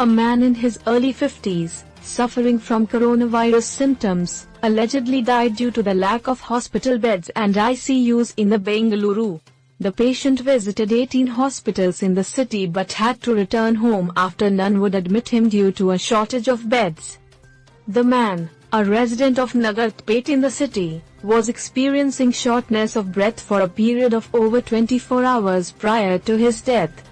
A man in his early 50s, suffering from coronavirus symptoms, allegedly died due to the lack of hospital beds and ICUs in the Bengaluru. The patient visited 18 hospitals in the city but had to return home after none would admit him due to a shortage of beds. The man, a resident of Nagarpet in the city, was experiencing shortness of breath for a period of over 24 hours prior to his death.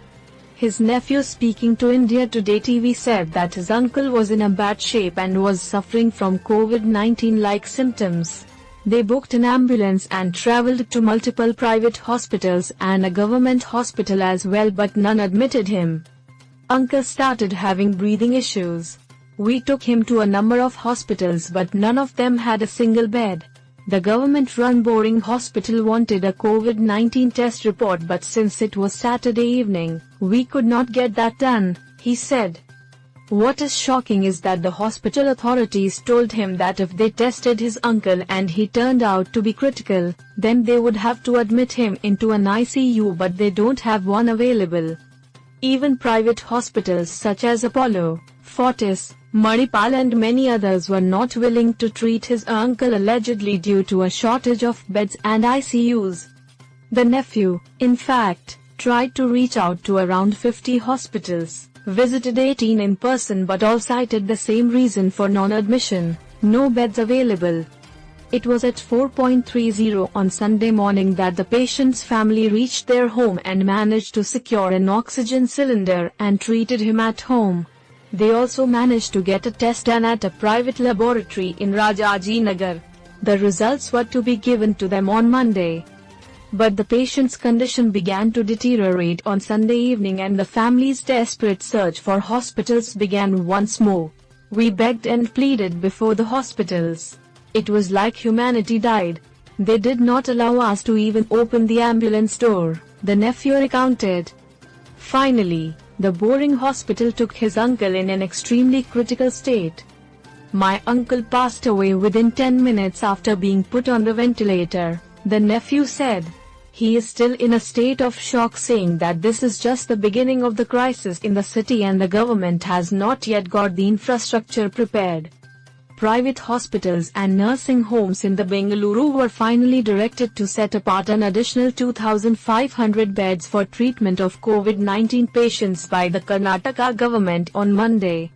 His nephew, speaking to India Today TV, said that his uncle was in a bad shape and was suffering from COVID-19-like symptoms. They booked an ambulance and travelled to multiple private hospitals and a government hospital as well, but none admitted him. Uncle started having breathing issues. We took him to a number of hospitals but none of them had a single bed. The government-run boring hospital wanted a COVID-19 test report, but since it was Saturday evening, we could not get that done, he said. What is shocking is that the hospital authorities told him that if they tested his uncle and he turned out to be critical, then they would have to admit him into an ICU, but they don't have one available. Even private hospitals such as Apollo, Fortis, Manipal and many others were not willing to treat his uncle, allegedly due to a shortage of beds and ICUs. The nephew, in fact, tried to reach out to around 50 hospitals, visited 18 in person, but all cited the same reason for non-admission: no beds available. It was at 4:30 on Sunday morning that the patient's family reached their home and managed to secure an oxygen cylinder and treated him at home. They also managed to get a test done at a private laboratory in Rajajinagar. The results were to be given to them on Monday. But the patient's condition began to deteriorate on Sunday evening and the family's desperate search for hospitals began once more. We begged and pleaded before the hospitals. It was like humanity died. They did not allow us to even open the ambulance door, the nephew recounted. Finally, the boring hospital took his uncle in an extremely critical state. My uncle passed away within 10 minutes after being put on the ventilator, the nephew said. He is still in a state of shock, saying that this is just the beginning of the crisis in the city and the government has not yet got the infrastructure prepared. Private hospitals and nursing homes in the Bengaluru were finally directed to set apart an additional 2,500 beds for treatment of COVID-19 patients by the Karnataka government on Monday.